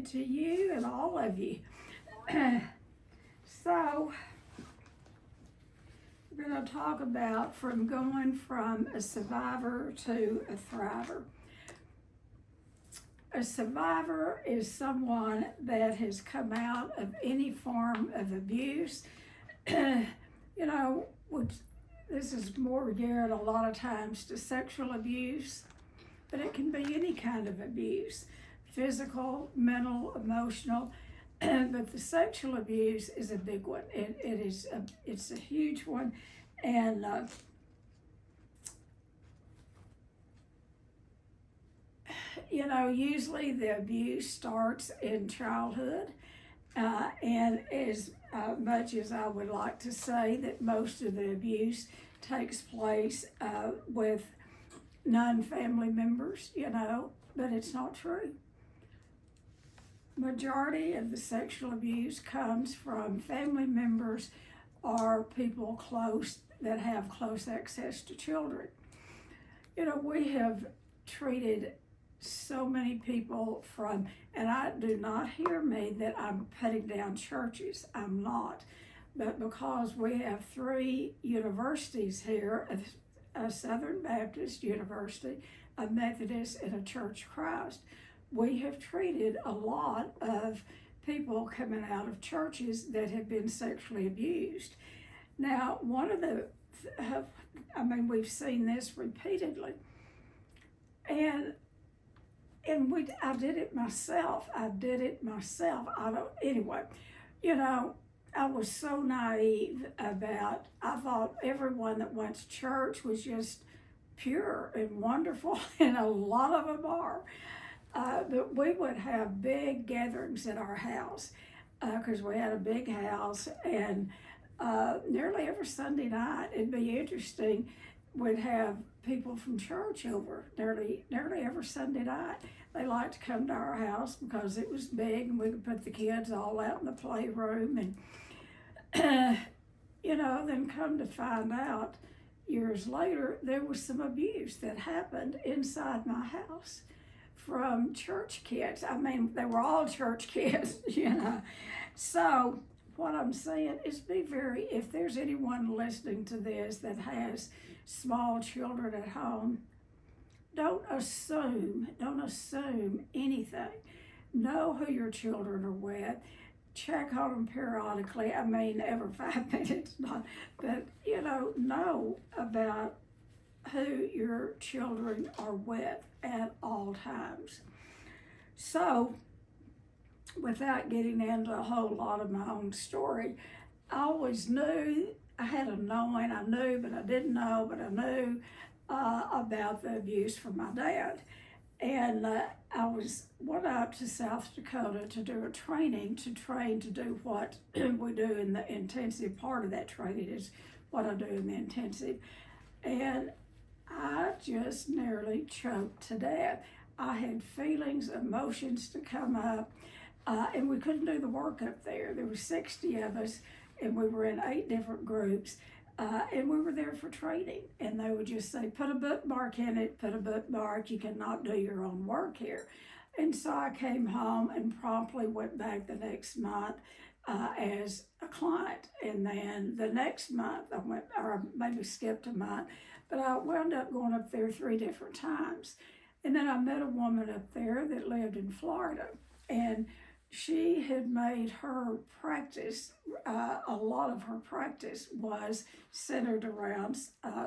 to you and all of you. So, we're going to talk about going from a survivor to a thriver. A survivor is someone that has come out of any form of abuse. Which this is more geared a lot of times to sexual abuse, but it can be any kind of abuse, physical, mental, emotional. But the sexual abuse is a big one. It's a huge one, and usually the abuse starts in childhood, and as much as I would like to say that most of the abuse takes place with non-family members, but it's not true. Majority of the sexual abuse comes from family members or people close that have close access to children. We have treated so many people and I do not hear me that I'm putting down churches, I'm not, but because we have 3 universities here, a Southern Baptist University, a Methodist, and a Church of Christ, we have treated a lot of people coming out of churches that have been sexually abused. Now, we've seen this repeatedly, and I did it myself. I was so naive I thought everyone that went to church was just pure and wonderful, and a lot of them are. But we would have big gatherings at our house because we had a big house, and nearly every Sunday night, it'd be interesting, we'd have people from church over nearly every Sunday night. They liked to come to our house because it was big and we could put the kids all out in the playroom, and then come to find out years later there was some abuse that happened inside my house from church kids. They were all church kids, So what I'm saying is if there's anyone listening to this that has small children at home, don't assume anything. Know who your children are with. Check on them periodically. Every 5 minutes, but know about who your children are with at all times. So, without getting into a whole lot of my own story, I always knew, I had a knowing, I knew, but I didn't know, but I knew about the abuse from my dad. And I went up to South Dakota to do a training to do what we do in the intensive. Part of that training is what I do in the intensive. And I just nearly choked to death. I had feelings, emotions to come up, and we couldn't do the work up there. There were 60 of us, and we were in 8 different groups, and we were there for training. And they would just say, put a bookmark in it, you cannot do your own work here. And so I came home and promptly went back the next month as a client. And then the next month I went, or maybe skipped a month, but I wound up going up there 3 different times. And then I met a woman up there that lived in Florida, and she had made her practice, a lot of her practice was centered around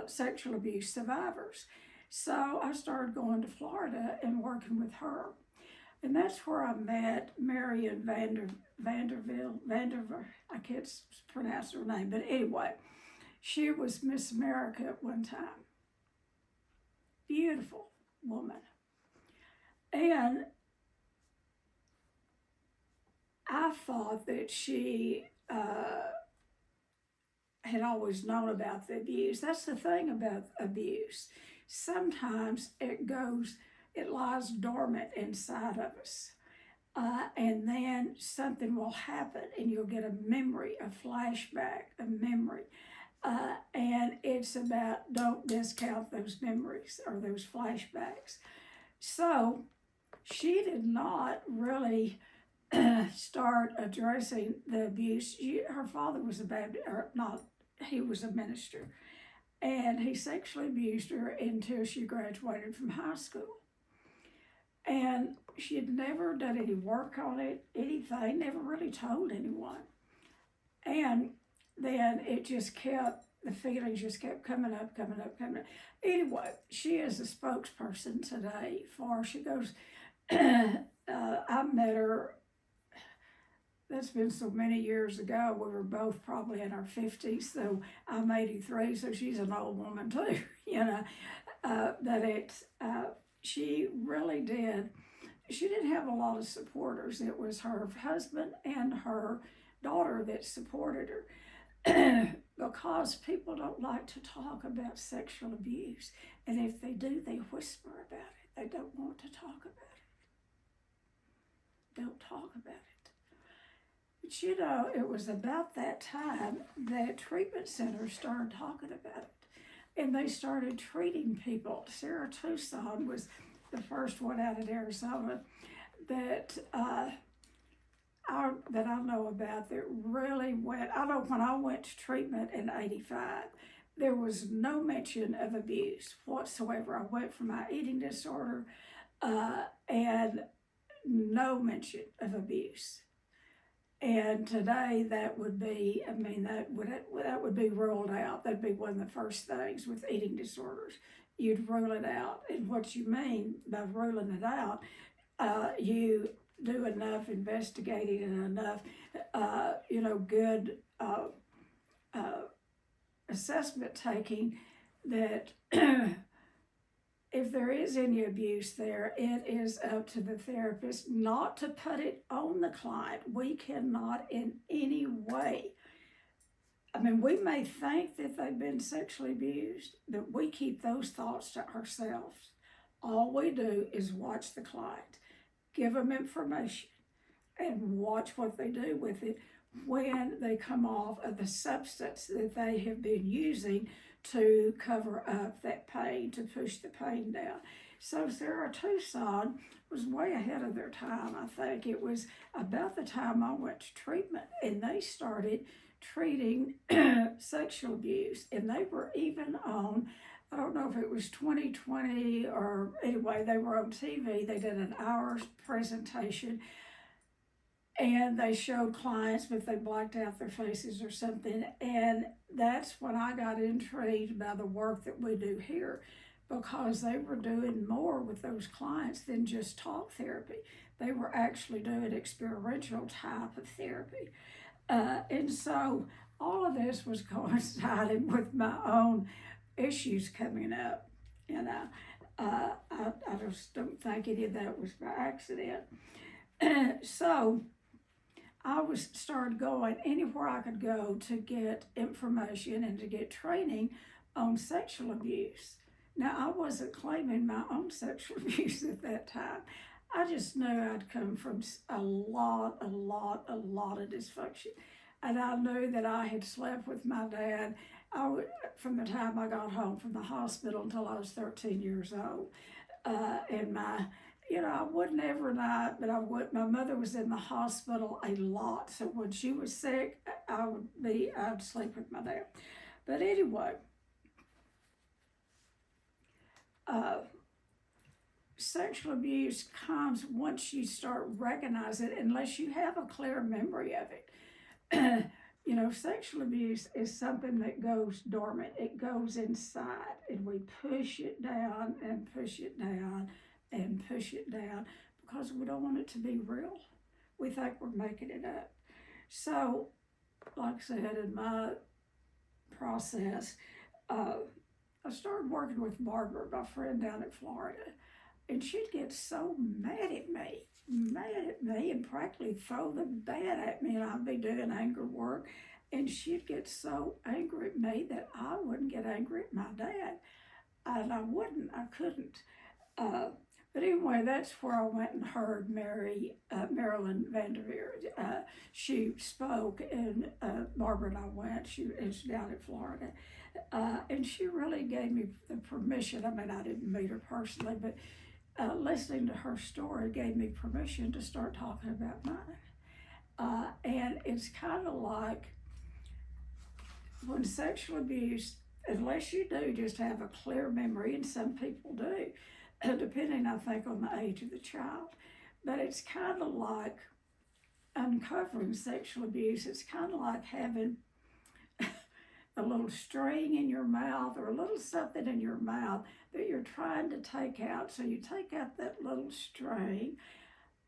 sexual abuse survivors. So I started going to Florida and working with her. And that's where I met Marion Vanderville, I can't pronounce her name, but anyway, she was Miss America at one time. Beautiful woman. And I thought that she had always known about the abuse. That's the thing about abuse. Sometimes it lies dormant inside of us. And then something will happen and you'll get a memory, a flashback, a memory. And it's about, don't discount those memories or those flashbacks. So she did not really start addressing the abuse. Her father was a Baptist, or not, he was a minister, and he sexually abused her until she graduated from high school. And she had never done any work on it, anything, never really told anyone. And then it just kept, the feelings just kept coming up. Anyway, she is a spokesperson today for, she goes, I met her, that's been so many years ago. We were both probably in our 50s, so I'm 83, so she's an old woman too, that it's, she really did. She didn't have a lot of supporters. It was her husband and her daughter that supported her because people don't like to talk about sexual abuse. And if they do, they whisper about it. They don't want to talk about it. Don't talk about it. But it was about that time that treatment centers started talking about it. And they started treating people. Sarah Tucson was the first one out of Arizona that I know about that really went. I know when I went to treatment in '85, there was no mention of abuse whatsoever. I went for my eating disorder and no mention of abuse. And today that would be, that would be ruled out. That'd be one of the first things with eating disorders. You'd rule it out. And what you mean by ruling it out, you do enough investigating and enough, good assessment taking that if there is any abuse there, it is up to the therapist not to put it on the client. We cannot in any way. We may think that they've been sexually abused, but we keep those thoughts to ourselves. All we do is watch the client, give them information, and watch what they do with it when they come off of the substance that they have been using to cover up that pain, to push the pain down. So Sarah Tucson was way ahead of their time. I think it was about the time I went to treatment and they started treating sexual abuse. And they were even on, I don't know if it was 2020 or anyway, they were on TV. They did an hour presentation and they showed clients, but they blacked out their faces or something. And that's when I got intrigued by the work that we do here, because they were doing more with those clients than just talk therapy. They were actually doing experiential type of therapy. And so all of this was coinciding with my own issues coming up. I just don't think any of that was by accident. So I started going anywhere I could go to get information and to get training on sexual abuse. Now, I wasn't claiming my own sexual abuse at that time. I just knew I'd come from a lot of dysfunction. And I knew that I had slept with my dad from the time I got home from the hospital until I was 13 years old. I wouldn't every night, but my mother was in the hospital a lot. So when she was sick, I'd sleep with my dad. But anyway, sexual abuse comes once you start recognizing it, unless you have a clear memory of it. Sexual abuse is something that goes dormant. It goes inside, and we push it down and push it down and push it down because we don't want it to be real. We think we're making it up. So, like I said, in my process, I started working with Margaret, my friend down in Florida, and she'd get so mad at me, and practically throw the bed at me, and I'd be doing anger work, and she'd get so angry at me that I wouldn't get angry at my dad, and I couldn't. But anyway, that's where I went and heard Marilyn Vanderveer. She spoke, and Barbara and I went. She's down in Florida. And she really gave me the permission. I didn't meet her personally, but listening to her story gave me permission to start talking about mine. And it's kind of like when sexual abuse, unless you do just have a clear memory, and some people do, depending, I think, on the age of the child, but it's kind of like uncovering sexual abuse. It's kind of like having a little string in your mouth or a little something in your mouth that you're trying to take out. So you take out that little string,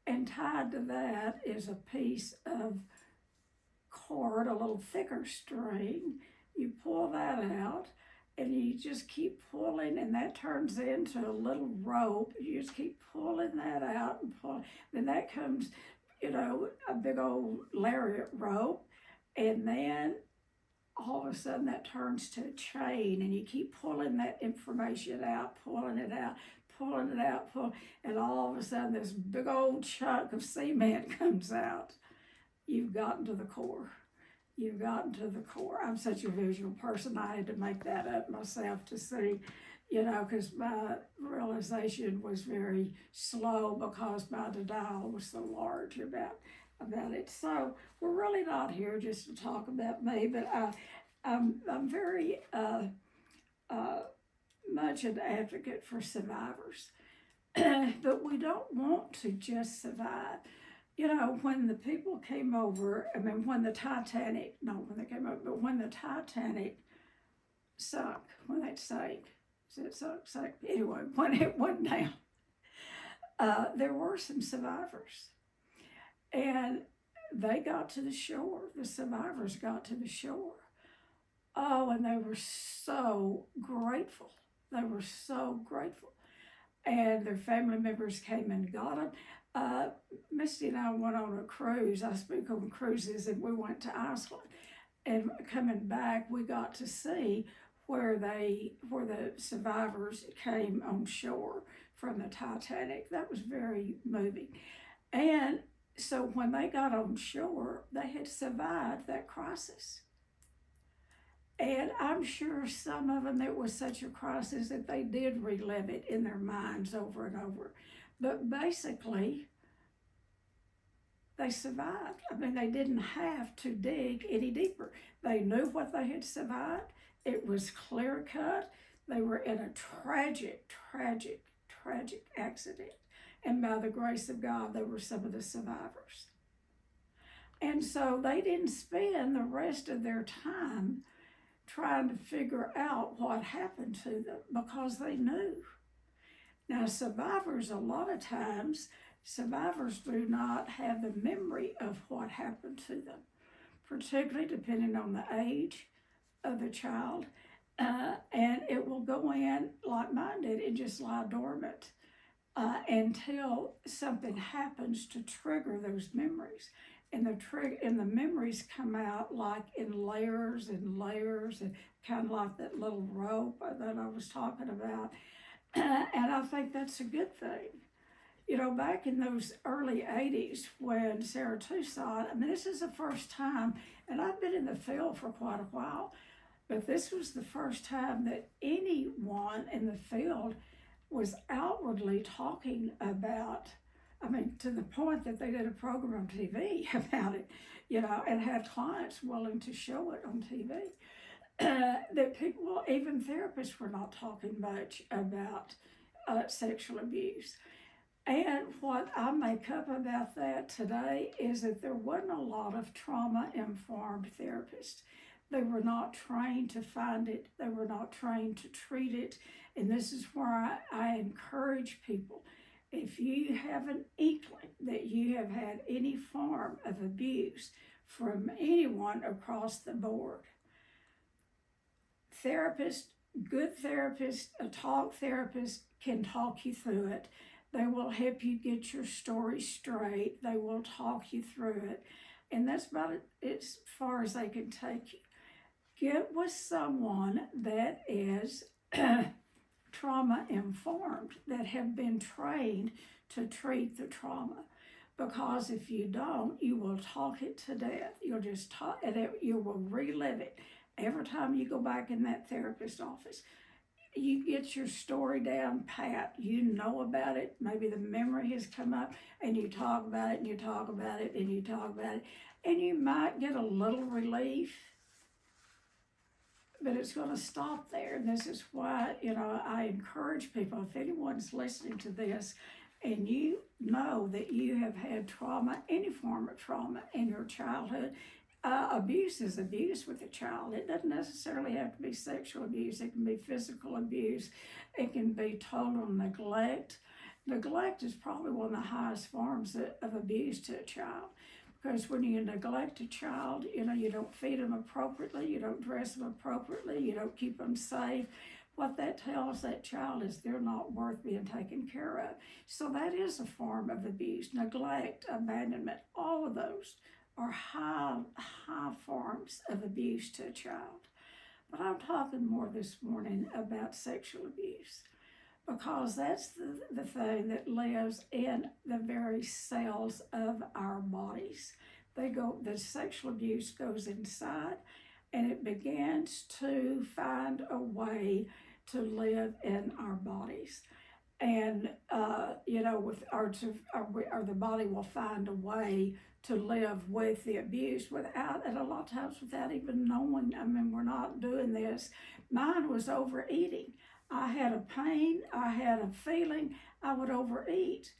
and tied to that is a piece of cord, a little thicker string. You pull that out and you just keep pulling, and that turns into a little rope. You just keep pulling that out and pull. Then that comes, a big old lariat rope, and then all of a sudden that turns to a chain, and you keep pulling that information out, pulling it out, and all of a sudden this big old chunk of cement comes out. You've gotten to the core. You've gotten to the core. I'm such a visual person. I had to make that up myself to see, because my realization was very slow because my denial was so large about it. So we're really not here just to talk about me, but I'm very much an advocate for survivors. But we don't want to just survive. When the people came over, when the Titanic, not when they came over, but when the Titanic sunk, when it sank, sank? Anyway, when it went down, there were some survivors. And they got to the shore. The survivors got to the shore. Oh, and they were so grateful. They were so grateful. And their family members came and got them. Misty and I went on a cruise. I speak on cruises, and we went to Iceland. And coming back, we got to see where the survivors came on shore from the Titanic. That was very moving. And so when they got on shore, they had survived that crisis. And I'm sure some of them, it was such a crisis that they did relive it in their minds over and over. But basically, they survived. They didn't have to dig any deeper. They knew what they had survived. It was clear cut. They were in a tragic accident. And by the grace of God, they were some of the survivors. And so they didn't spend the rest of their time trying to figure out what happened to them because they knew. Now, survivors, a lot of times, survivors do not have the memory of what happened to them, particularly depending on the age of the child. And it will go in, like mine did, and just lie dormant until something happens to trigger those memories. And the memories come out like in layers and layers, and kind of like that little rope that I was talking about. And I think that's a good thing. Back in those early 80s when Sarah Tucson, this is the first time, and I've been in the field for quite a while, but this was the first time that anyone in the field was outwardly talking about, to the point that they did a program on TV about it, and had clients willing to show it on TV. That people, even therapists, were not talking much about sexual abuse. And what I make up about that today is that there wasn't a lot of trauma-informed therapists. They were not trained to find it. They were not trained to treat it. And this is where I encourage people. If you have an inkling that you have had any form of abuse from anyone across the board, good therapists, a talk therapist can talk you through it. They will help you get your story straight. They will talk you through it. And that's about it as far as they can take you. Get with someone that is trauma informed, that have been trained to treat the trauma. Because if you don't, you will talk it to death. You'll just talk, and you will relive it. Every time you go back in that therapist office, you get your story down pat, you know about it, maybe the memory has come up, and you talk about it, and you talk about it, and you talk about it, and you might get a little relief, but it's going to stop there. And this is why, I encourage people, if anyone's listening to this and you know that you have had trauma, any form of trauma in your childhood, abuse is abuse with a child. It doesn't necessarily have to be sexual abuse. It can be physical abuse. It can be total neglect. Neglect is probably one of the highest forms of abuse to a child. Because when you neglect a child, you don't feed them appropriately, you don't dress them appropriately, you don't keep them safe. What that tells that child is they're not worth being taken care of. So that is a form of abuse. Neglect, abandonment, all of those are high forms of abuse to a child. But I'm talking more this morning about sexual abuse, because that's the thing that lives in the very cells of our bodies. The sexual abuse goes inside, and it begins to find a way to live in our bodies. And, the body will find a way to live with the abuse and a lot of times without even knowing. I mean, we're not doing this. Mine was overeating. I had a pain, I had a feeling, I would overeat.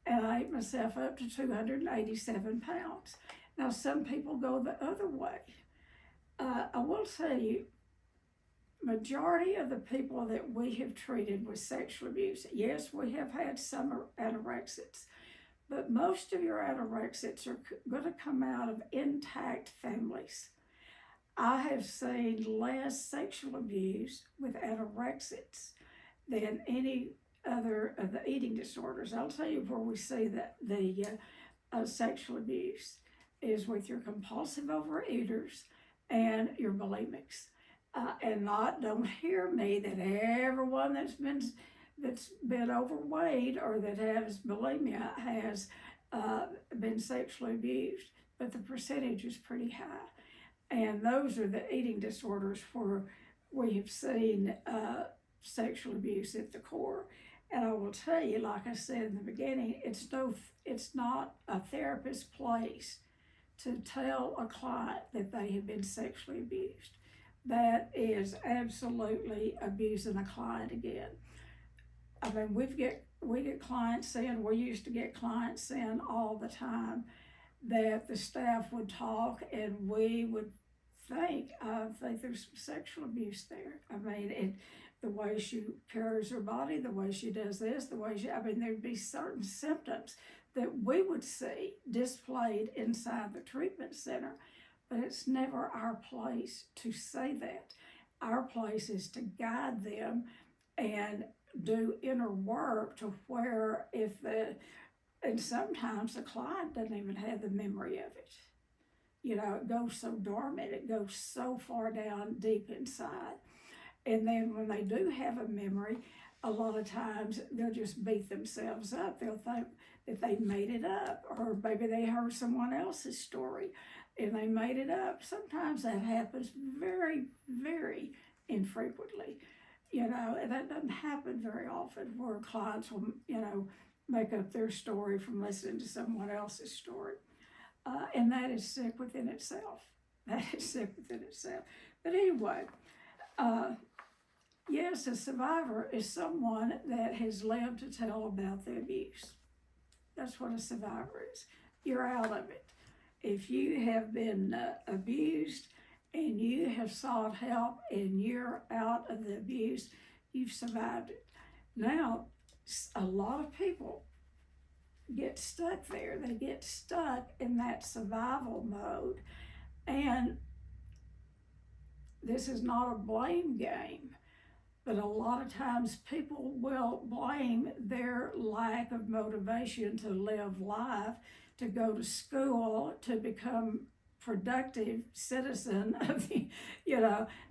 And I ate myself up to 287 pounds. Now, some people go the other way. I will tell you, majority of the people that we have treated with sexual abuse, yes, we have had some anorexics, but most of your anorexics are going to come out of intact families. I have seen less sexual abuse with anorexics than any other of the eating disorders. I'll tell you where we see the sexual abuse is with your compulsive overeaters and your bulimics. Don't hear me that everyone that's been overweight or that has bulimia has been sexually abused, but the percentage is pretty high. And those are the eating disorders where we have seen sexual abuse at the core. And I will tell you, like I said in the beginning, it's not a therapist's place to tell a client that they have been sexually abused. That is absolutely abusing a client again. I mean, we get clients in, we used to get clients in all the time that the staff would talk and we would think, I think there's some sexual abuse there. I mean, the way she carries her body, the way she does this, there'd be certain symptoms that we would see displayed inside the treatment center, but it's never our place to say that. Our place is to guide them and do inner work to where and sometimes the client doesn't even have the memory of it. It goes so dormant, it goes so far down deep inside. And then when they do have a memory, a lot of times they'll just beat themselves up. They'll think that they made it up, or maybe they heard someone else's story and they made it up. Sometimes that happens very, very infrequently. And that doesn't happen very often where clients will, make up their story from listening to someone else's story. And that is sick within itself. That is sick within itself. But anyway, yes, a survivor is someone that has lived to tell about the abuse. That's what a survivor is. You're out of it. If you have been abused and you have sought help and you're out of the abuse, you've survived it. Now, a lot of people get stuck there. They get stuck in that survival mode. And this is not a blame game, but a lot of times people will blame their lack of motivation to live life, to go to school, to become productive citizen of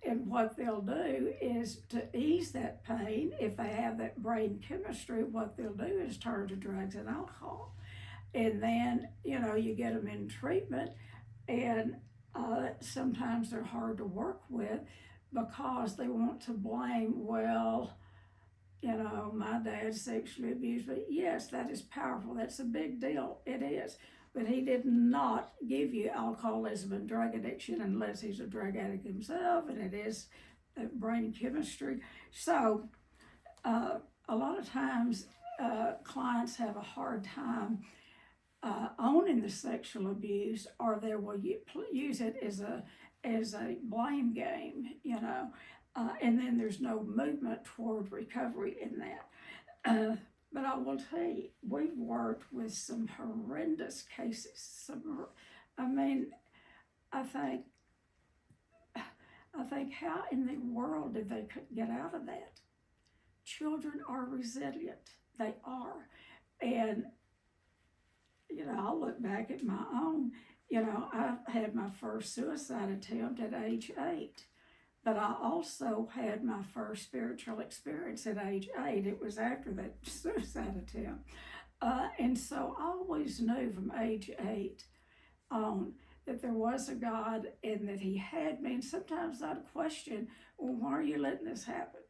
and what they'll do is to ease that pain. If they have that brain chemistry, what they'll do is turn to drugs and alcohol. And then, you get them in treatment, and sometimes they're hard to work with, because they want to blame, well, you know, my dad sexually abused me. Yes, that is powerful. That's a big deal. It is. But he did not give you alcoholism and drug addiction unless he's a drug addict himself, and it is brain chemistry. So a lot of times clients have a hard time owning the sexual abuse, or they will use it as a blame game, you know, and then there's no movement toward recovery in that. But I will tell you, we've worked with some horrendous cases. I mean, I think how in the world did they get out of that? Children are resilient. They are. And, you know, I'll look back at my own. You know, I had my first suicide attempt at age 8. But I also had my first spiritual experience at age 8. It was after that suicide attempt. And so I always knew from age 8 on that there was a God and that he had me. And sometimes I'd question, well, why are you letting this happen?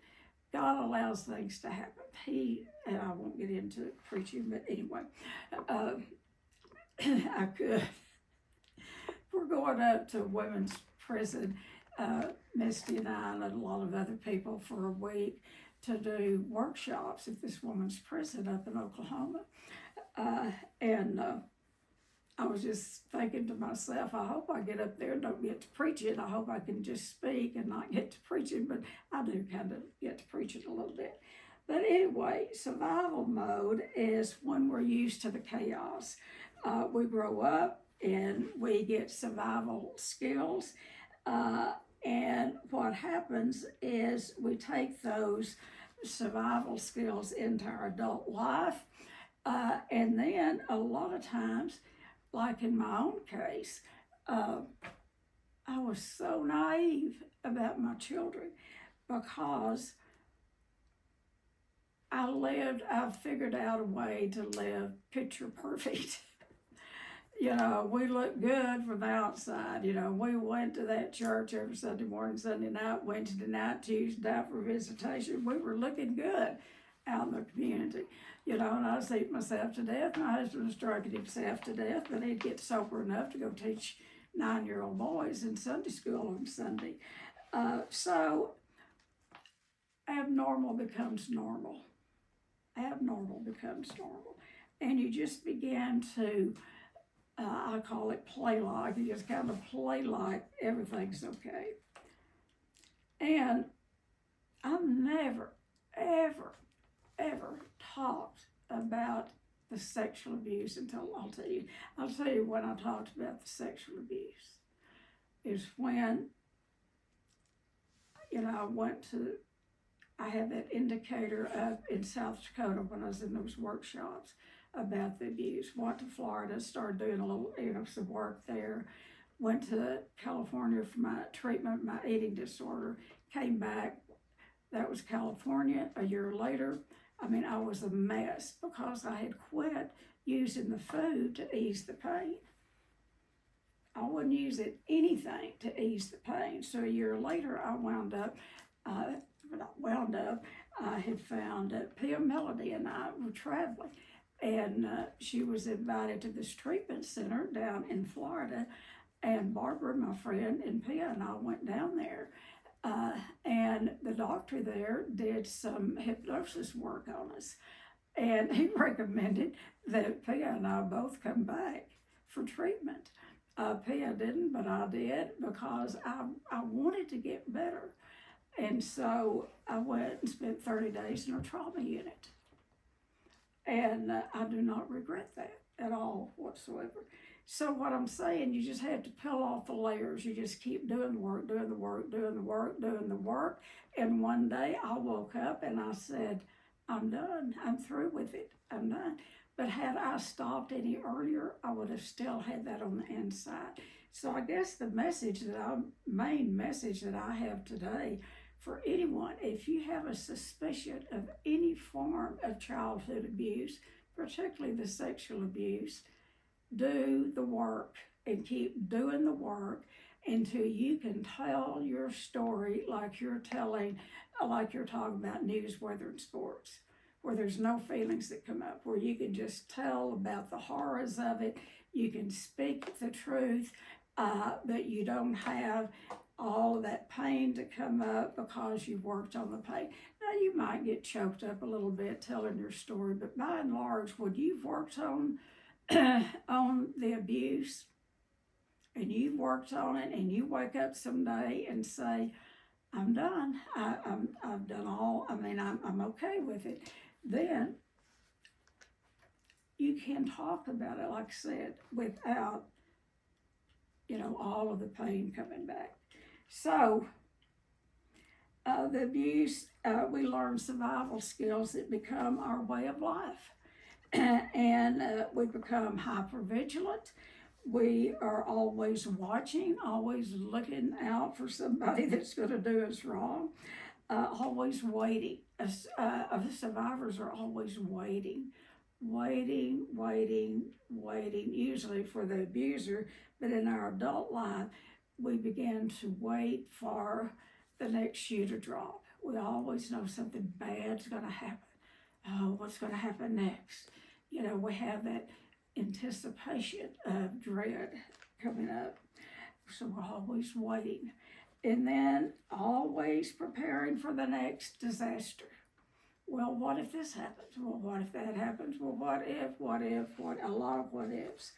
God allows things to happen. And I won't get into preaching, but anyway, I could. We're going up to women's prison, Misty and I and a lot of other people, for a week to do workshops at this woman's prison up in Oklahoma. And I was just thinking to myself, I hope I get up there and don't get to preach it. I hope I can just speak and not get to preaching, but I do kind of get to preach it a little bit. But anyway, survival mode is when we're used to the chaos. We grow up and we get survival skills. And what happens is we take those survival skills into our adult life. And then a lot of times, like in my own case, I was so naive about my children because I figured out a way to live picture perfect. You know, we look good from the outside. You know, we went to that church every Sunday morning, Sunday night, Wednesday night, Tuesday night for visitation. We were looking good out in the community. You know, and I was eating myself to death. My husband was drinking himself to death, but he'd get sober enough to go teach 9-year-old boys in Sunday school on Sunday. So abnormal becomes normal. Abnormal becomes normal. And you just begin to, I call it play like. You just kind of play like everything's okay. And I've never, ever, ever talked about the sexual abuse until I'll tell you when I talked about the sexual abuse is when, you know, I had that indicator up in South Dakota when I was in those workshops about the abuse. Went to Florida, started doing a little, some work there. Went to California for my treatment, my eating disorder. Came back. That was California. A year later, I was a mess because I had quit using the food to ease the pain. I wouldn't use anything to ease the pain. So a year later, I had found Pia Melody and I were traveling. And she was invited to this treatment center down in Florida. And Barbara, my friend, and Pia and I went down there. And the doctor there did some hypnosis work on us. And he recommended that Pia and I both come back for treatment. Pia didn't, but I did because I wanted to get better. And so I went and spent 30 days in a trauma unit. And I do not regret that at all whatsoever. So what I'm saying, you just have to peel off the layers. You just keep doing the work, doing the work, doing the work, doing the work. And one day I woke up and I said, I'm done. I'm through with it. I'm done. But had I stopped any earlier, I would have still had that on the inside. So I guess the main message that I have today for anyone, if you have a suspicion of any form of childhood abuse, particularly the sexual abuse, do the work and keep doing the work until you can tell your story like you're talking about news, weather, and sports, where there's no feelings that come up, where you can just tell about the horrors of it. You can speak the truth, but you don't have all of that pain to come up because you worked on the pain. Now, you might get choked up a little bit telling your story, but by and large, when you've worked on on the abuse, and you've worked on it, and you wake up someday and say, I'm done. I've done all. I'm okay with it. Then you can talk about it, like I said, without, all of the pain coming back. So the abuse, we learn survival skills that become our way of life. And we become hypervigilant. We are always watching, always looking out for somebody that's going to do us wrong, always waiting. Survivors are always waiting, usually for the abuser. But in our adult life, we begin to wait for the next shoe to drop. We always know something bad's going to happen. Oh, what's going to happen next? We have that anticipation of dread coming up. So we're always waiting. And then always preparing for the next disaster. Well, what if this happens? Well, what if that happens? Well, what if, a lot of what ifs.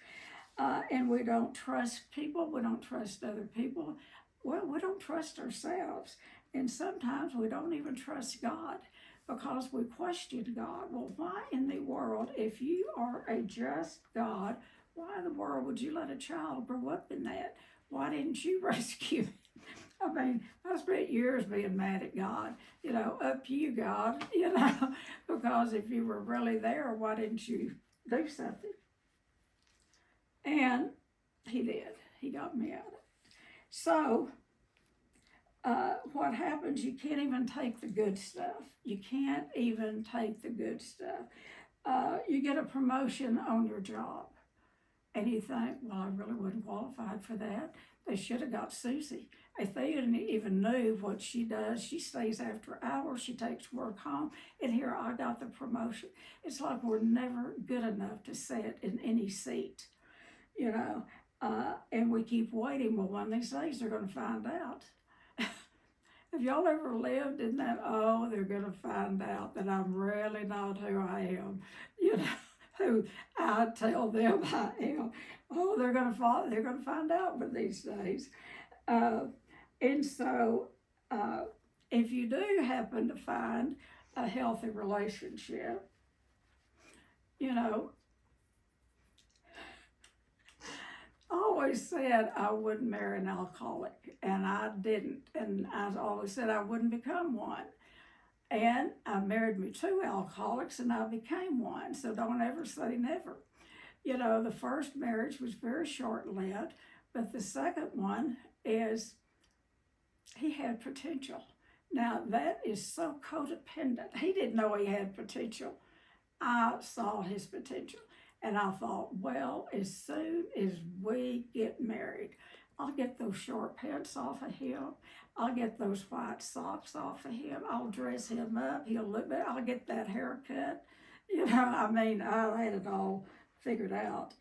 And we don't trust people. We don't trust other people. Well, we don't trust ourselves. And sometimes we don't even trust God, because we question God. Well, why in the world, if you are a just God, why in the world would you let a child grow up in that? Why didn't you rescue him? I spent years being mad at God. Up to you, God, because if you were really there, why didn't you do something? And he did. He got me out of it. So, what happens, you can't even take the good stuff. You can't even take the good stuff. You get a promotion on your job, and you think, well, I really wasn't qualified for that. They should have got Susie. If they even knew what she does, she stays after hours, she takes work home, and here I got the promotion. It's like we're never good enough to sit in any seat, and we keep waiting. Well, one of these days they're going to find out. Have y'all ever lived in that, they're going to find out that I'm really not who I am, who I tell them I am. Oh, they're going to find out one of these days. And so if you do happen to find a healthy relationship, I always said I wouldn't marry an alcoholic, and I didn't. And I always said I wouldn't become one. And I married me 2 alcoholics, and I became one. So don't ever say never. The first marriage was very short-lived, but the second one is, he had potential. Now, that is so codependent. He didn't know he had potential. I saw his potential. And I thought, well, as soon as we get married, I'll get those short pants off of him. I'll get those white socks off of him. I'll dress him up. He'll look better. I'll get that haircut. I had it all figured out,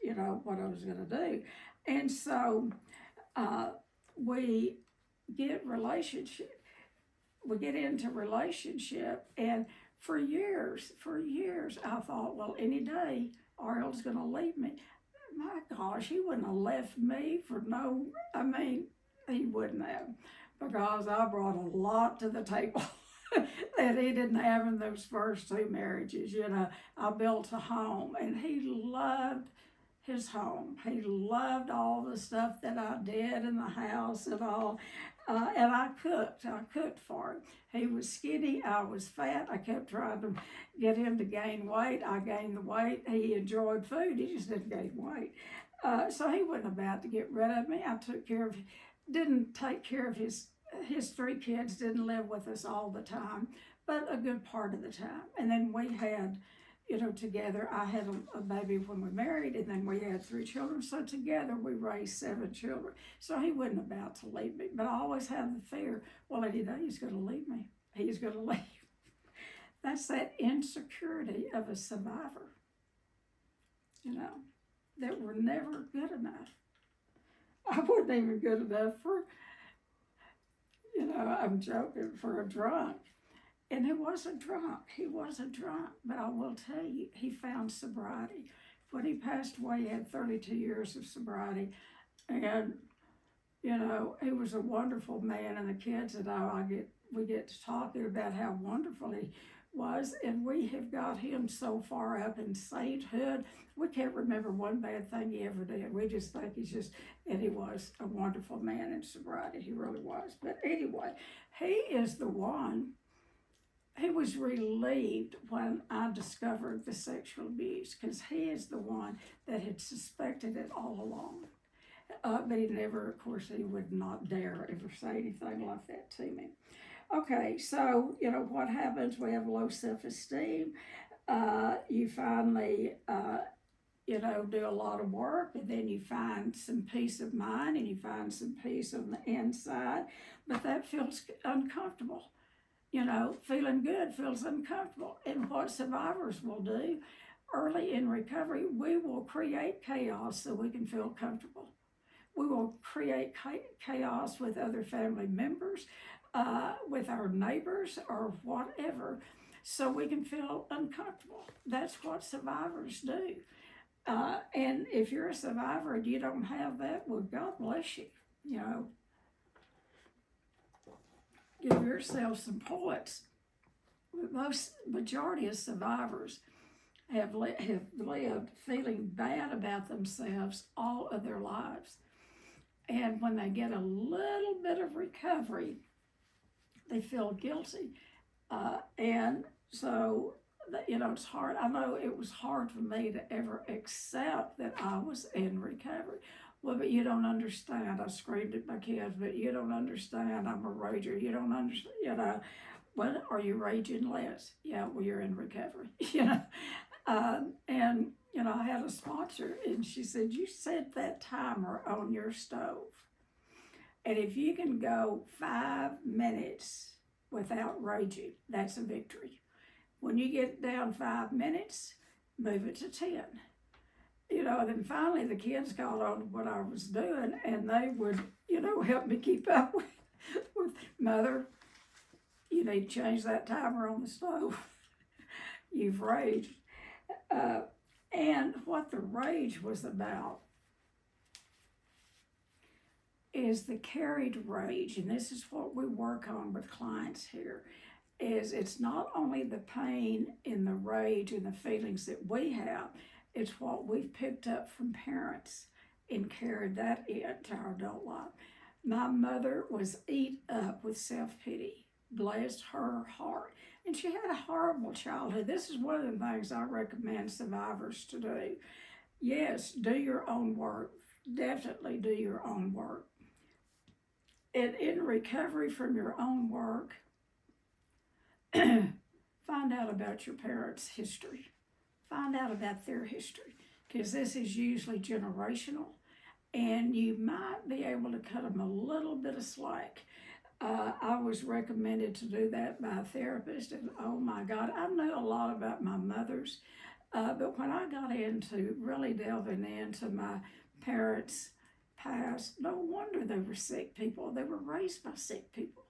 what I was going to do. And so we get into relationship. And for years, I thought, well, any day, Ariel's going to leave me. My gosh, he wouldn't have left me for he wouldn't have, because I brought a lot to the table that he didn't have in those first 2 marriages. I built a home, and he loved his home. He loved all the stuff that I did in the house and all. And I cooked for him. He was skinny, I was fat. I kept trying to get him to gain weight. I gained the weight. He enjoyed food, he just didn't gain weight. So he wasn't about to get rid of me. I didn't take care of his 3 kids, didn't live with us all the time, but a good part of the time. And then we had, together. I had a baby when we married, and then we had 3 children. So together we raised 7 children. So he wasn't about to leave me. But I always had the fear, well, any day he's going to leave me. He's going to leave. That's that insecurity of a survivor, that we're never good enough. I wasn't even good enough for, I'm joking, for a drunk. And he wasn't drunk. But I will tell you, he found sobriety. When he passed away, he had 32 years of sobriety. And, he was a wonderful man. And the kids and we get to talking about how wonderful he was. And we have got him so far up in sainthood. We can't remember one bad thing he ever did. We just think and he was a wonderful man in sobriety. He really was. But anyway, he is the one. He was relieved when I discovered the sexual abuse, because he is the one that had suspected it all along. But he never, of course, he would not dare ever say anything like that to me. Okay, so, what happens? We have low self-esteem. You finally, do a lot of work, and then you find some peace of mind, and you find some peace on the inside, but that feels uncomfortable. Feeling good feels uncomfortable. And what survivors will do early in recovery, we will create chaos so we can feel comfortable. We will create chaos with other family members, with our neighbors, or whatever, so we can feel uncomfortable. That's what survivors do. And if you're a survivor and you don't have that, well, God bless you, Give yourself some points. Most majority of survivors have lived feeling bad about themselves all of their lives. And when they get a little bit of recovery, they feel guilty. And so, it's hard. I know it was hard for me to ever accept that I was in recovery. Well, but you don't understand. I screamed at my kids, but you don't understand. I'm a rager. You don't understand. Well, are you raging less? Yeah, well, you're in recovery. And, I had a sponsor, and she said, you set that timer on your stove. And if you can go 5 minutes without raging, that's a victory. When you get down 5 minutes, move it to 10. Then finally the kids caught on to what I was doing, and they would, help me keep up with Mother, you need to change that timer on the stove. You've raged. And what the rage was about is the carried rage, and this is what we work on with clients here, is it's not only the pain and the rage and the feelings that we have, it's what we've picked up from parents and carried that into our adult life. My mother was eat up with self-pity. Bless her heart. And she had a horrible childhood. This is one of the things I recommend survivors to do. Yes, do your own work. Definitely do your own work. And in recovery from your own work, find out about your parents' history. Find out about their history, because this is usually generational, and you might be able to cut them a little bit of slack. I was recommended to do that by a therapist, and oh my God, I knew a lot about my mother's, but when I got into really delving into my parents' past, no wonder they were sick people. They were raised by sick people,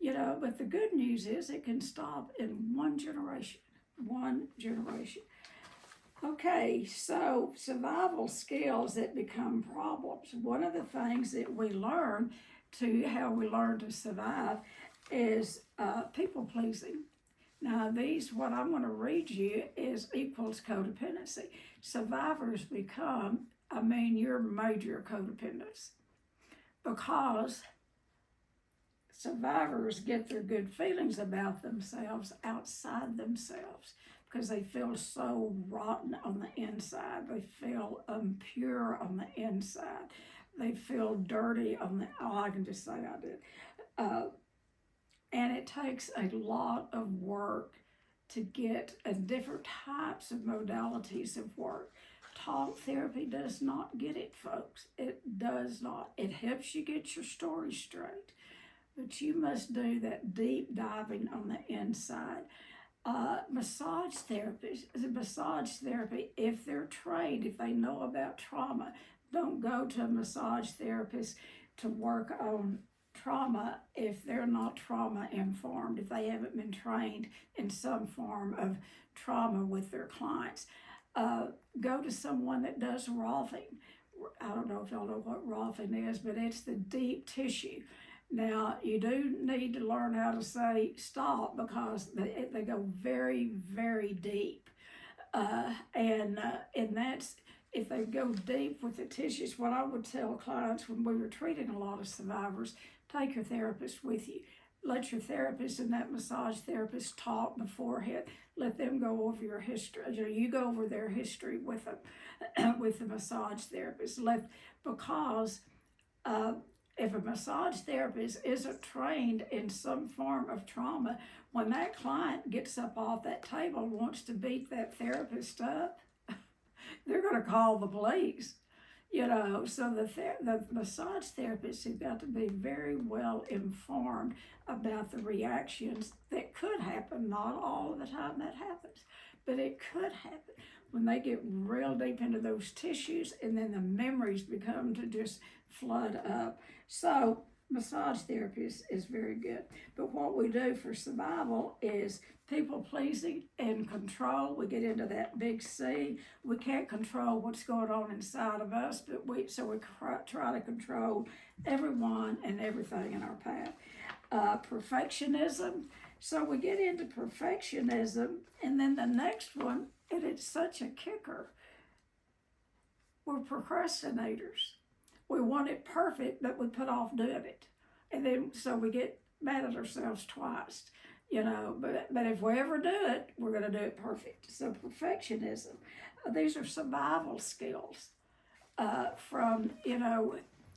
but the good news is it can stop in one generation. Okay, so survival skills that become problems. One of the things that we learn how we learn to survive is people pleasing. Now what I'm going to read you equals codependency. Survivors become, your major codependents, because survivors get their good feelings about themselves outside themselves, because they feel so rotten on the inside. They feel impure on the inside. They feel dirty I can just say I did. And it takes a lot of work to get different types of modalities of work. Talk therapy does not get it, folks. It does not. It helps you get your story straight, but you must do that deep diving on the inside. Massage therapy, if they're trained, if they know about trauma, don't go to a massage therapist to work on trauma if they're not trauma informed, if they haven't been trained in some form of trauma with their clients. Go to someone that does rolfing. I don't know if y'all know what rolfing is, but it's the deep tissue. Now, you do need to learn how to say stop because they go very, very deep. And that's, if they go deep with the tissues, what I would tell clients when we were treating a lot of survivors, take your therapist with you. Let your therapist and that massage therapist talk beforehand. Let them go over your history. You go over their history with them, with the massage therapist. Because if a massage therapist isn't trained in some form of trauma, when that client gets up off that table and wants to beat that therapist up, they're going to call the police. So the massage therapists have got to be very well informed about the reactions that could happen. Not all of the time that happens, but it could happen when they get real deep into those tissues, and then the memories become to just flood up. So massage therapy is very good. But what we do for survival is people pleasing and control. We get into that big C. We can't control what's going on inside of us, but we try to control everyone and everything in our path. Perfectionism. So we get into perfectionism, and then the next one, and it's such a kicker. We're procrastinators. We want it perfect, but we put off doing it. And then, so we get mad at ourselves twice, but if we ever do it, we're going to do it perfect. So perfectionism, these are survival skills from,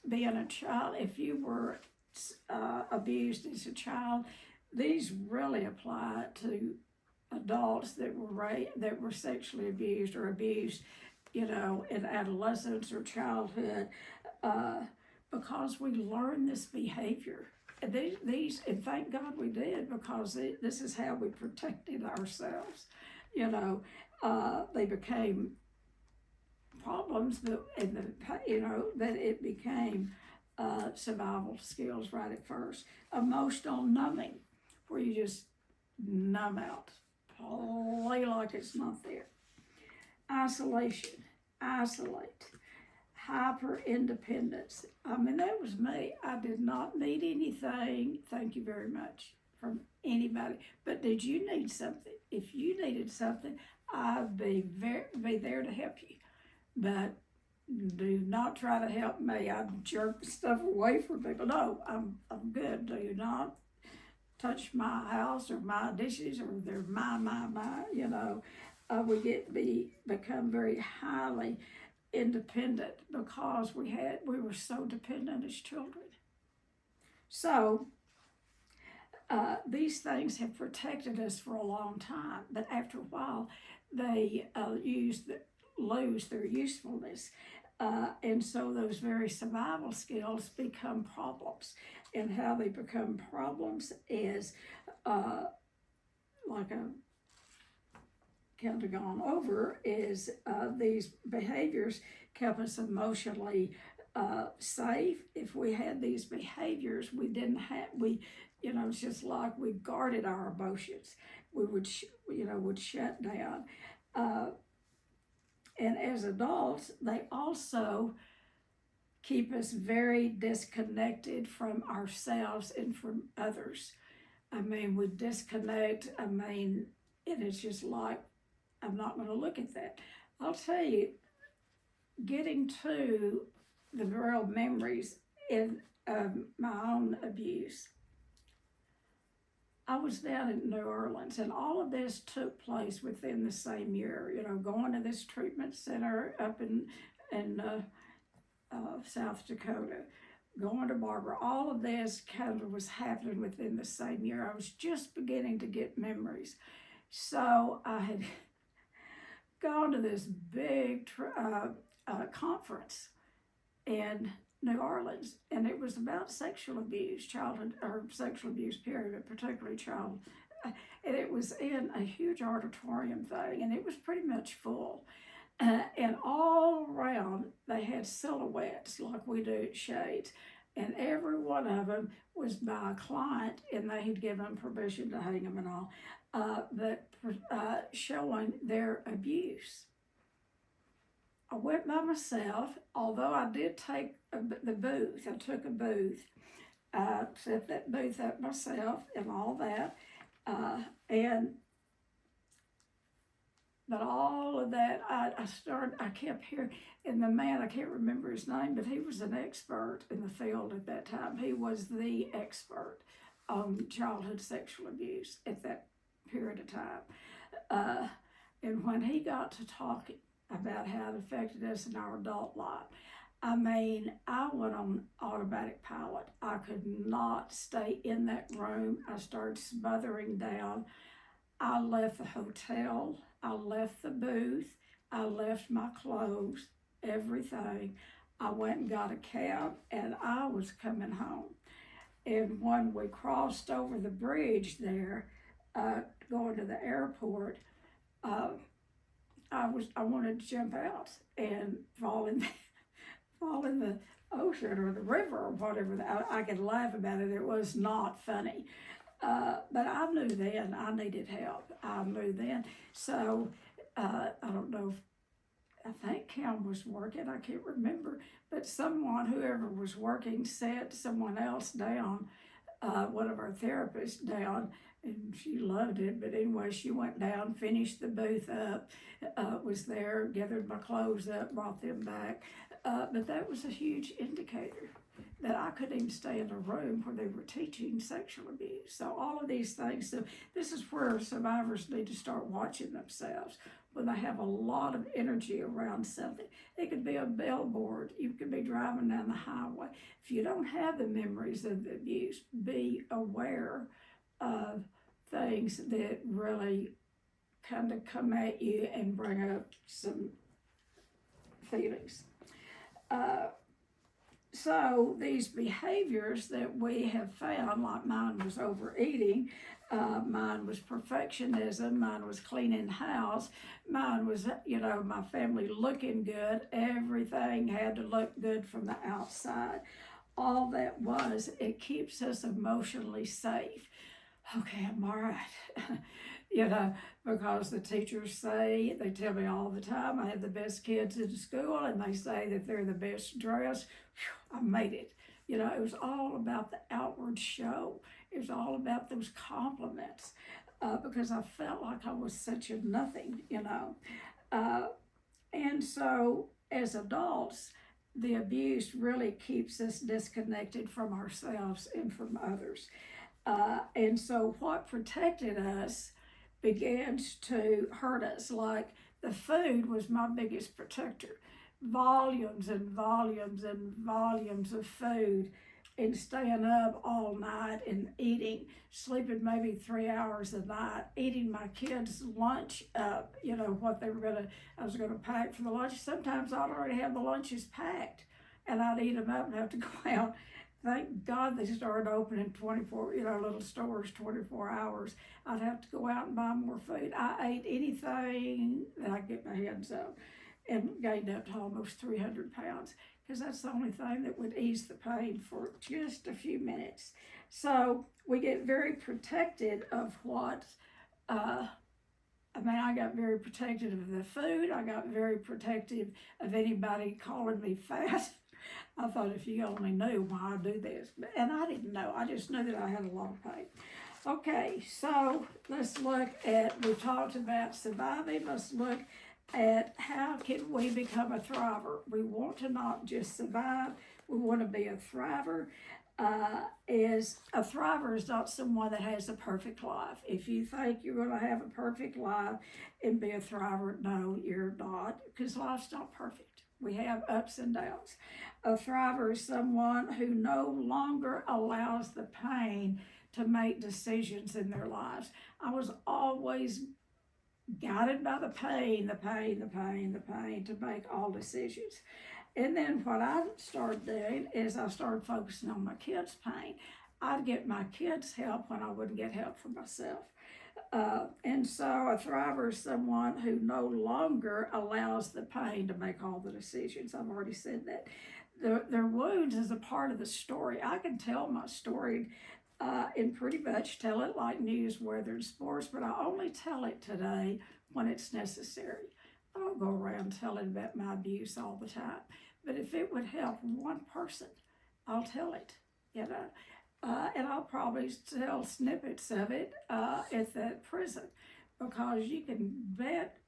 being a child. If you were abused as a child, these really apply to adults that were sexually abused or abused, in adolescence or childhood, because we learn this behavior. These, and thank God we did, because this is how we protected ourselves. They became problems, that it became survival skills right at first. Emotional numbing, where you just numb out, play like it's not there. Isolate. Hyper independence. That was me. I did not need anything, thank you very much, from anybody. But did you need something? If you needed something, I'd be there to help you. But do not try to help me. I'd jerk stuff away from people. No, I'm good. Do not touch my house or my dishes, or they're my. We become very highly independent because we were so dependent as children. So these things have protected us for a long time, but after a while they lose their usefulness, and so those very survival skills become problems. And how they become problems is like a kind of gone over, is these behaviors kept us emotionally safe. If we had these behaviors, it's just like we guarded our emotions. We would shut down. And as adults, they also keep us very disconnected from ourselves and from others. We disconnect, and it's just like, I'm not going to look at that. I'll tell you, getting to the real memories in my own abuse. I was down in New Orleans, and all of this took place within the same year. Going to this treatment center up in South Dakota, going to Barbara, all of this kind of was happening within the same year. I was just beginning to get memories. So I had gone to this big conference in New Orleans, and it was about sexual abuse, childhood or sexual abuse period, but particularly child. And it was in a huge auditorium thing, and it was pretty much full. And all around they had silhouettes like we do at Shades, and every one of them was by a client, and they had given them permission to hang them and all, but showing their abuse. I went by myself, although I did take the booth. I took a booth, set that booth up myself and all that, but all of that, I kept hearing, and the man, I can't remember his name, but he was an expert in the field at that time. He was the expert on childhood sexual abuse at that period of time. And when he got to talking about how it affected us in our adult life, I mean, I went on automatic pilot. I could not stay in that room. I started smothering down. I left the hotel. I left the booth. I left my clothes, everything. I went and got a cab, and I was coming home. And when we crossed over the bridge there, going to the airport, I wanted to jump out and fall in the ocean or the river or whatever. I could laugh about it. It was not funny. But I knew then I needed help. I knew then. So I don't know if, I think Cam was working, I can't remember, but whoever was working, sat someone else down, one of our therapists down, and she loved it. But anyway, she went down, finished the booth up, was there, gathered my clothes up, brought them back. But that was a huge indicator that I couldn't even stay in a room where they were teaching sexual abuse. So all of these things, so this is where survivors need to start watching themselves when they have a lot of energy around something. It could be a billboard, you could be driving down the highway. If you don't have the memories of the abuse, be aware of things that really kind of come at you and bring up some feelings. So these behaviors that we have found, like mine was overeating, mine was perfectionism, mine was cleaning house, mine was, my family looking good, everything had to look good from the outside. All that was, it keeps us emotionally safe. Okay, I'm all right. Because the teachers they tell me all the time, I have the best kids in school, and they say that they're the best dressed. Whew, I made it. It was all about the outward show. It was all about those compliments, because I felt like I was such a nothing, and so as adults, the abuse really keeps us disconnected from ourselves and from others. And so what protected us begins to hurt us. Like the food was my biggest protector. Volumes and volumes and volumes of food, and staying up all night and eating, sleeping maybe 3 hours a night, eating my kids' lunch up, what I was gonna pack for the lunch. Sometimes I'd already have the lunches packed, and I'd eat them up and have to go out. Thank God they started opening 24, little stores 24 hours. I'd have to go out and buy more food. I ate anything that I could get my hands on, and gained up to almost 300 pounds, because that's the only thing that would ease the pain for just a few minutes. So we get very protected of what, I got very protective of the food. I got very protective of anybody calling me fat. I thought, if you only knew why I do this. And I didn't know. I just knew that I had a lot of pain. Okay, so let's look at, we talked about surviving. Let's look at how can we become a thriver. We want to not just survive. We want to be a thriver. A thriver is not someone that has a perfect life. If you think you're going to have a perfect life and be a thriver, no, you're not, because life's not perfect. We have ups and downs. A thriver is someone who no longer allows the pain to make decisions in their lives. I was always guided by the pain to make all decisions. And then what I started doing is I started focusing on my kids' pain. I'd get my kids help when I wouldn't get help for myself. And so a thriver is someone who no longer allows the pain to make all the decisions. I've already said that. Their wounds is a part of the story. I can tell my story and pretty much tell it like news, weather, and sports, but I only tell it today when it's necessary. I don't go around telling about my abuse all the time. But if it would help one person, I'll tell it, and I'll probably tell snippets of it at that prison, because you can bet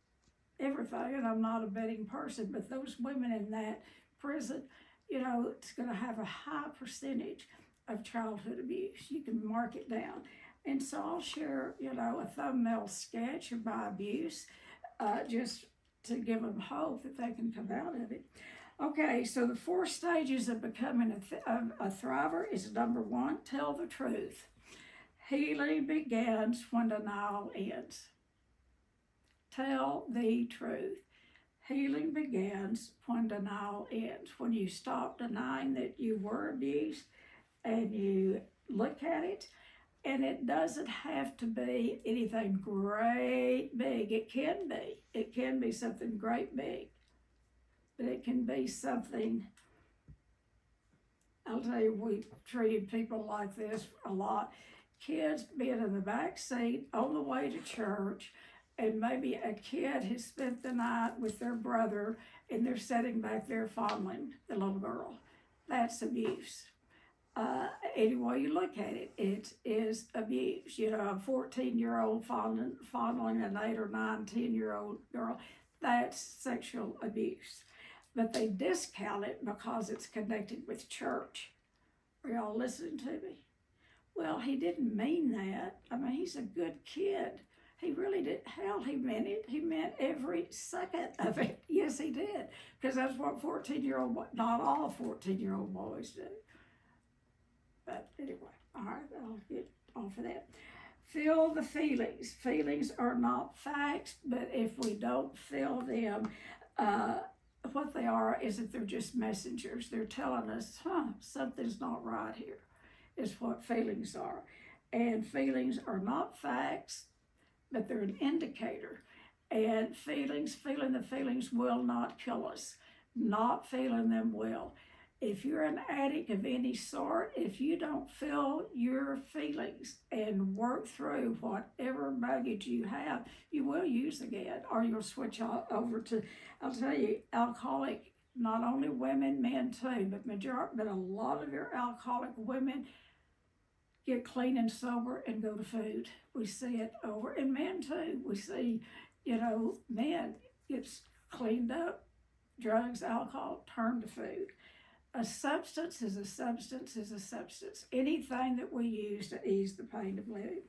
everything, and I'm not a betting person, but those women in that prison, it's going to have a high percentage of childhood abuse. You can mark it down. And so I'll share, a thumbnail sketch of my abuse, just to give them hope that they can come out of it. Okay, so the 4 stages of becoming a thriver is number 1, tell the truth. Healing begins when denial ends. Tell the truth. Healing begins when denial ends. When you stop denying that you were abused and you look at it, and it doesn't have to be anything great big. It can be something great big. But it can be something, I'll tell you, we've treated people like this a lot. Kids being in the back seat on the way to church, and maybe a kid has spent the night with their brother and they're sitting back there fondling the little girl. That's abuse. Any way you look at it, it is abuse. A 14-year-old fondling an 8 or 9, 10-year-old girl, that's sexual abuse. But they discount it because it's connected with church. Are y'all listening to me? Well, he didn't mean that. I mean, he's a good kid. He really did. Hell, he meant it. He meant every second of it. Yes, he did. Because that's what 14-year-old, not all 14-year-old boys do. But anyway, all right, I'll get off of that. Feel the feelings. Feelings are not facts, but if we don't feel them, what they are is that they're just messengers. They're telling us, something's not right here, is what feelings are. And feelings are not facts, but they're an indicator. And feeling the feelings will not kill us. Not feeling them will. If you're an addict of any sort, if you don't feel your feelings and work through whatever baggage you have, you will use again, or you'll switch over to, I'll tell you, alcoholic, not only women, men too, but a lot of your alcoholic women get clean and sober and go to food. We see it over, and men too. We see, men gets cleaned up, drugs, alcohol, turn to food. A substance is a substance is a substance. Anything that we use to ease the pain of living.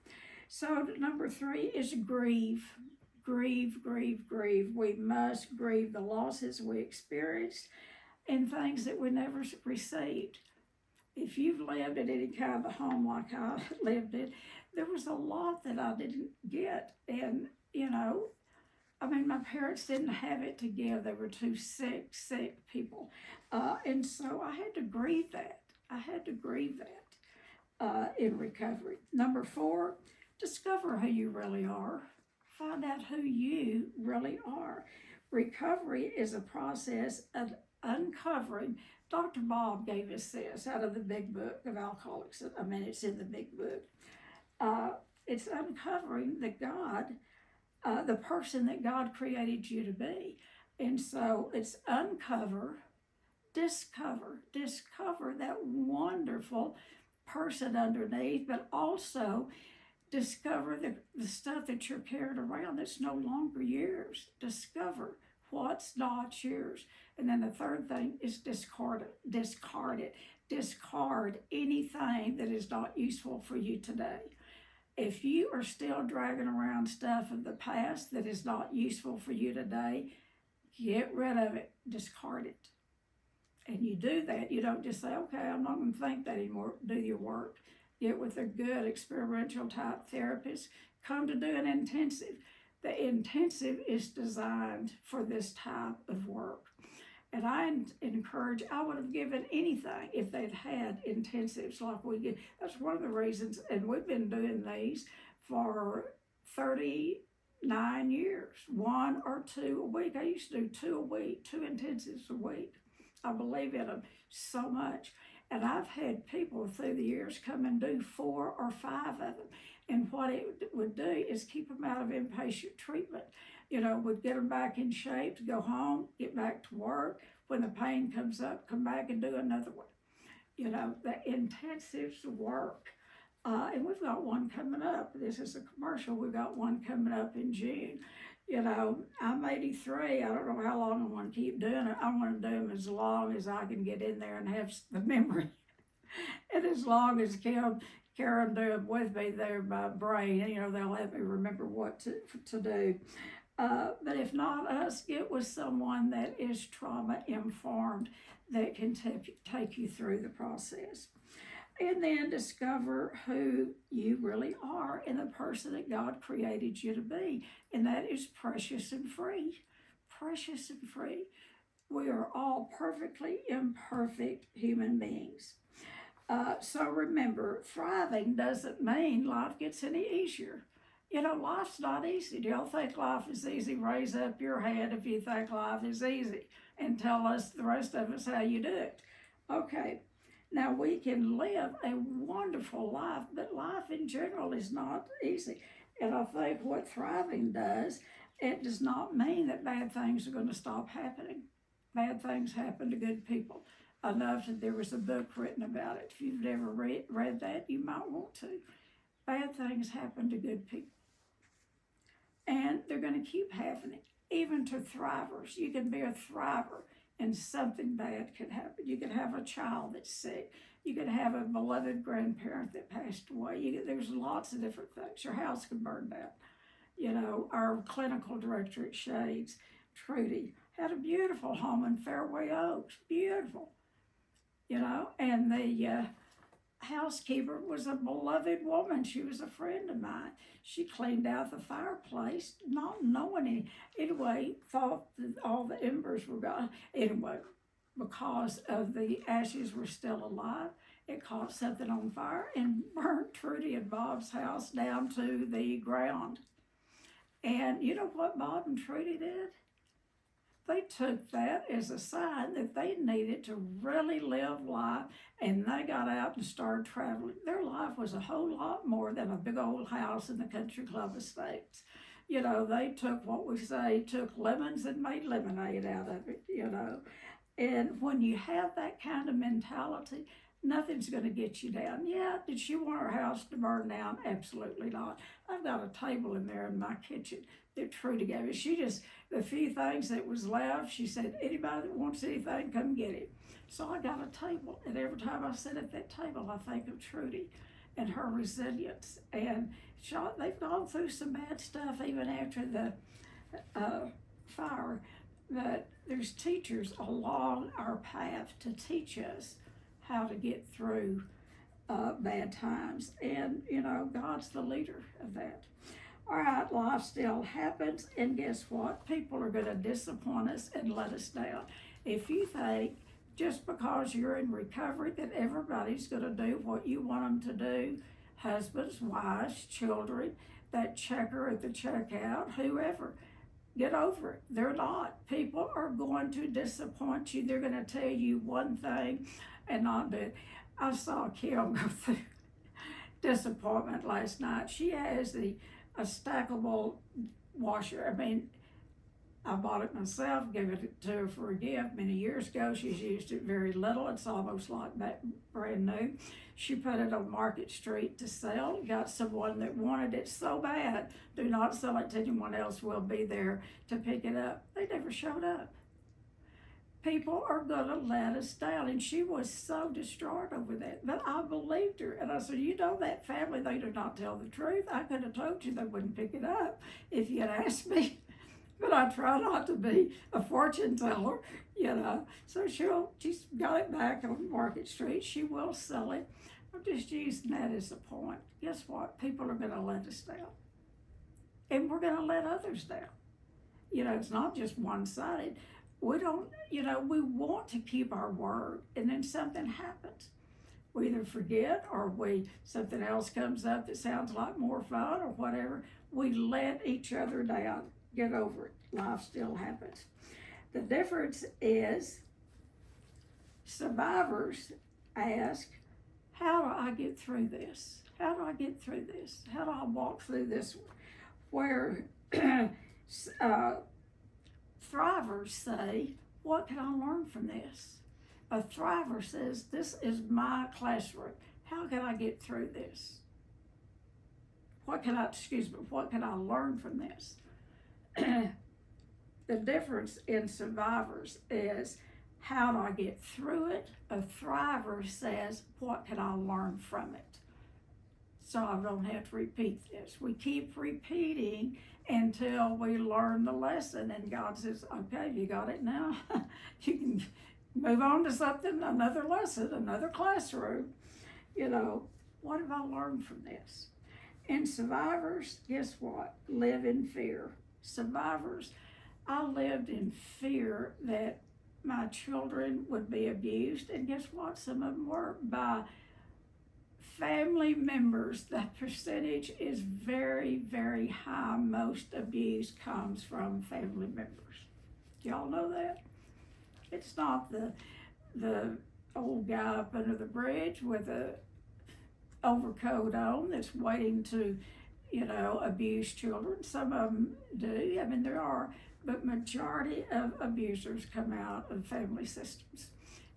So number 3 is grieve. Grieve, grieve, grieve. We must grieve the losses we experienced and things that we never received. If you've lived in any kind of home like I lived in, there was a lot that I didn't get. And, my parents didn't have it to give. They were two sick people. And so I had to grieve that. In recovery. Number 4, discover who you really are. Find out who you really are. Recovery is a process of uncovering. Dr. Bob gave us this out of the big book of alcoholics. It's in the big book. It's uncovering the person that God created you to be. And so it's discover that wonderful person underneath, but also discover the stuff that you're carrying around that's no longer yours. Discover what's not yours. And then the third thing is discard it. Discard anything that is not useful for you today. If you are still dragging around stuff of the past that is not useful for you today, get rid of it, discard it. And you do that, you don't just say, okay, I'm not going to think that anymore. Do your work. Get with a good experiential type therapist. Come to do an intensive. The intensive is designed for this type of work. And I encourage, I would have given anything if they'd had intensives like we did. That's one of the reasons, and we've been doing these for 39 years, 1 or 2 a week. I used to do 2 a week, 2 intensives a week. I believe in them so much. And I've had people through the years come and do 4 or 5 of them. And what it would do is keep them out of inpatient treatment. Would get them back in shape to go home, get back to work. When the pain comes up, come back and do another one. The intensives work. And we've got one coming up. This is a commercial. We've got one coming up in June. I'm 83. I don't know how long I want to keep doing it. I want to do them as long as I can get in there and have the memory. And as long as Karen do them with me, they're my brain. They'll help me remember what to do. But if not us, get with someone that is trauma informed that can take you through the process. And then discover who you really are and the person that God created you to be. And that is precious and free. Precious and free. We are all perfectly imperfect human beings. So remember, thriving doesn't mean life gets any easier. Life's not easy. Do y'all think life is easy? Raise up your hand if you think life is easy and tell us, the rest of us, how you do it. Okay. Now, we can live a wonderful life, but life in general is not easy. And I think what thriving does, it does not mean that bad things are going to stop happening. Bad things happen to good people. Enough that there was a book written about it. If you've never read that, you might want to. Bad things happen to good people. And they're going to keep happening, even to thrivers. You can be a thriver and something bad could happen. You could have a child that's sick. You could have a beloved grandparent that passed away. There's lots of different things. Your house could burn down. Our clinical director at Shades, Trudy, had a beautiful home in Fairway Oaks. Beautiful. And the housekeeper was a beloved woman. She was a friend of mine. She cleaned out the fireplace, not knowing any. Anyway, thought that all the embers were gone. Anyway, because of the ashes were still alive, it caught something on fire and burnt Trudy and Bob's house down to the ground. And you know what Bob and Trudy did? They took that as a sign that they needed to really live life, and they got out and started traveling. Their life was a whole lot more than a big old house in the country club estates. They took what we say, took lemons and made lemonade out of it, And when you have that kind of mentality, nothing's going to get you down. Yeah, did she want her house to burn down? Absolutely not. I've got a table in there in my kitchen that Trudy gave me. She just, the few things that was left, she said, anybody that wants anything, come get it. So I got a table, and every time I sit at that table, I think of Trudy and her resilience. And they've gone through some bad stuff even after the fire, but there's teachers along our path to teach us how to get through bad times. And, God's the leader of that. All right, life still happens, and guess what? People are going to disappoint us and let us down. If you think just because you're in recovery that everybody's going to do what you want them to do, husbands, wives, children, that checker at the checkout, whoever, get over it. They're not. People are going to disappoint you. They're going to tell you one thing and not do it. I saw Kim go through disappointment last night. She has a stackable washer. I bought it myself, gave it to her for a gift many years ago. She's used it very little. It's almost like brand new. She put it on Market Street to sell. Got someone that wanted it so bad. Do not sell it to anyone else. We'll be there to pick it up. They never showed up. People are going to let us down. And she was so distraught over that. But I believed her. And I said, that family, they do not tell the truth. I could have told you they wouldn't pick it up if you had asked me. But I try not to be a fortune teller, So she's got it back on Market Street. She will sell it. I'm just using that as a point. Guess what? People are going to let us down. and we're going to let others down. You know, it's not just one-sided. We don't, you know, we want to keep our word, and then something happens. We either forget, or something else comes up that sounds like more fun or whatever. We let each other down. Get over it. Life still happens. The difference is survivors ask, how do I get through this? How do I get through this? How do I walk through this? Where thrivers say, what can I learn from this? A thriver says, this is my classroom. How can I get through this? What can I learn from this? The difference in survivors is, how do I get through it? A thriver says, what can I learn from it? So I don't have to repeat this. We keep repeating until we learn the lesson, and God says, okay, you got it now. You can move on to something, another lesson, another classroom. You know, what have I learned from this? And survivors, guess what? Live in fear. Survivors, I lived in fear that my children would be abused, and guess what? Some of them were, by family members. The percentage is very, very high. Most abuse comes from family members. Y'all know that? It's not the old guy up under the bridge with a overcoat on that's waiting to, you know, abuse children. Some of them do. I mean, there are, but majority of abusers come out of family systems,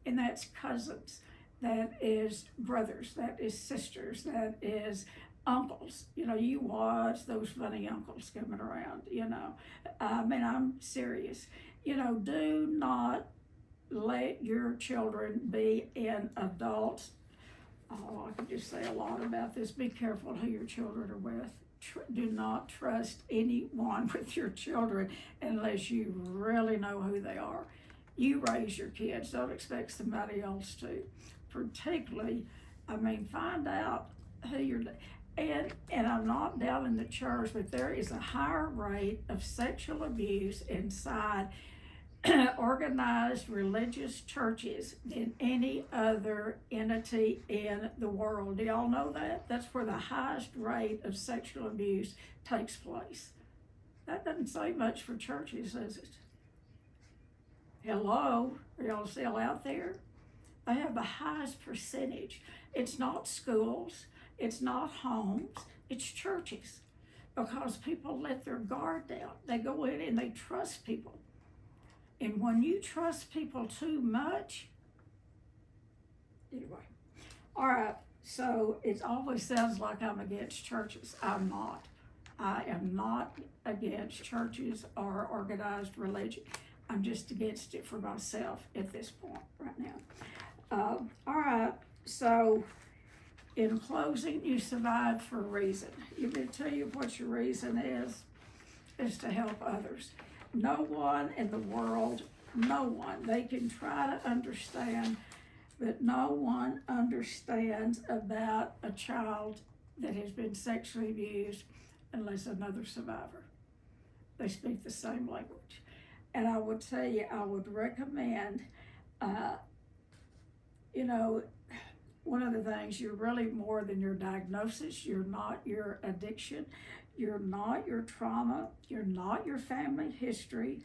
and that's cousins, that is brothers, that is sisters, that is uncles. You know, you watch those funny uncles coming around, you know. I mean, I'm serious. You know, do not let your children be in adults. Oh, I could just say a lot about this. Be careful who your children are with. Do not trust anyone with your children unless you really know who they are. You raise your kids. Don't expect somebody else to. Particularly, I mean, find out who you're, and I'm not down in the church, but there is a higher rate of sexual abuse inside organized religious churches than any other entity in the world. Do y'all know that? That's where the highest rate of sexual abuse takes place. That doesn't say much for churches, does it? Hello, are y'all still out there? They have the highest percentage. It's not schools, it's not homes, it's churches. Because people let their guard down. They go in and they trust people. And when you trust people too much, anyway. All right, so it always sounds like I'm against churches. I'm not. I am not against churches or organized religion. I'm just against it for myself at this point right now. All right, so in closing, you survived for a reason. You can tell you what your reason is to help others. No one in the world, no one, they can try to understand, but no one understands about a child that has been sexually abused unless another survivor. They speak the same language. And I would tell you, I would recommend, you know, one of the things, you're really more than your diagnosis. You're not your addiction. You're not your trauma. You're not your family history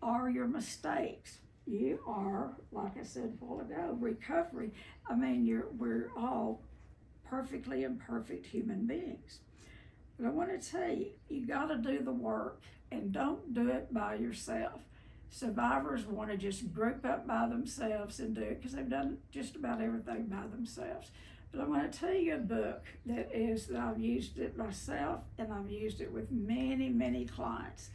or your mistakes. You are, like I said a while ago, recovery. I mean, we're all perfectly imperfect human beings. But I want to tell you, you got to do the work, and don't do it by yourself. Survivors want to just group up by themselves and do it because they've done just about everything by themselves. But I'm going to tell you a book that I've used it myself, and I've used it with many, many clients.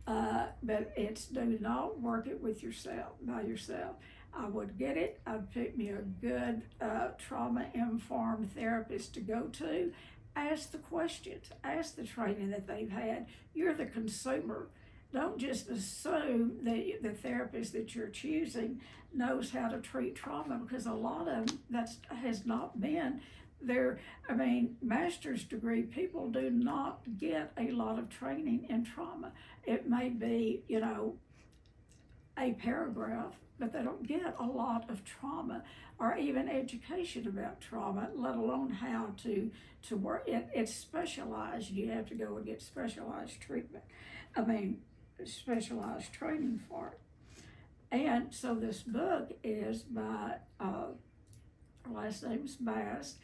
But it's do not work it with yourself, by yourself. I would get it. I'd pick me a good trauma-informed therapist to go to. Ask the questions. Ask the training that they've had. You're the consumer. Don't just assume that the therapist that you're choosing knows how to treat trauma, because a lot of them, that has not been I mean, master's degree people do not get a lot of training in trauma. It may be, a paragraph, but they don't get a lot of trauma or even education about trauma, let alone how to work. It's specialized. You have to go and get specialized treatment. I mean, specialized training for it. And so this book is by, her last name is Bass.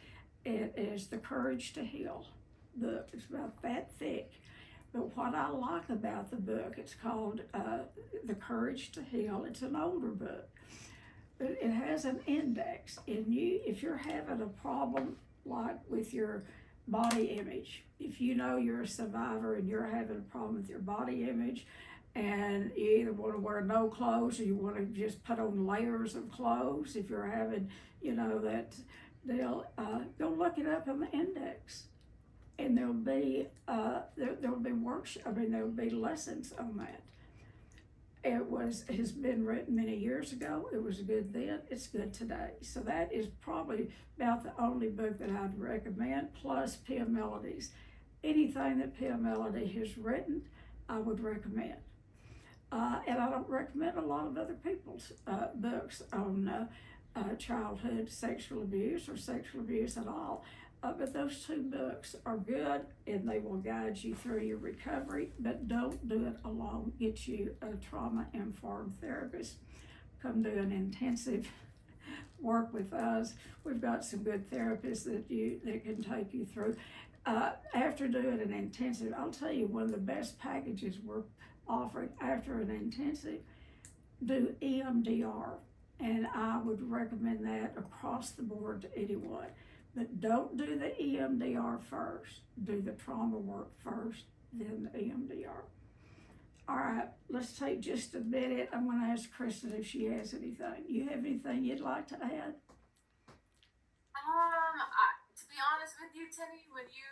It is The Courage to Heal book. It's about that thick. But what I like about the book, it's called The Courage to Heal. It's an older book, but it has an index. And if you're having a problem like with your body image, if you know you're a survivor and you're having a problem with your body image, and you either want to wear no clothes or you want to just put on layers of clothes, if you're having, that they'll go look it up in the index. And there'll be there'll be lessons on that. Has been written many years ago. It was good then, it's good today. So that is probably about the only book that I'd recommend, plus Pia Melody's. Anything that Pia Melody has written, I would recommend. And I don't recommend a lot of other people's books on childhood sexual abuse or sexual abuse at all. But those two books are good and they will guide you through your recovery, but don't do it alone. Get you a trauma-informed therapist. Come do an intensive work with us. We've got some good therapists that can take you through. After doing an intensive, I'll tell you one of the best packages we're offering after an intensive, do EMDR. And I would recommend that across the board to anyone. But don't do the EMDR first. Do the trauma work first, then the EMDR. All right, let's take just a minute. I'm going to ask Kristen if she has anything. You have anything you'd like to add? To be honest with you, Tennie, when you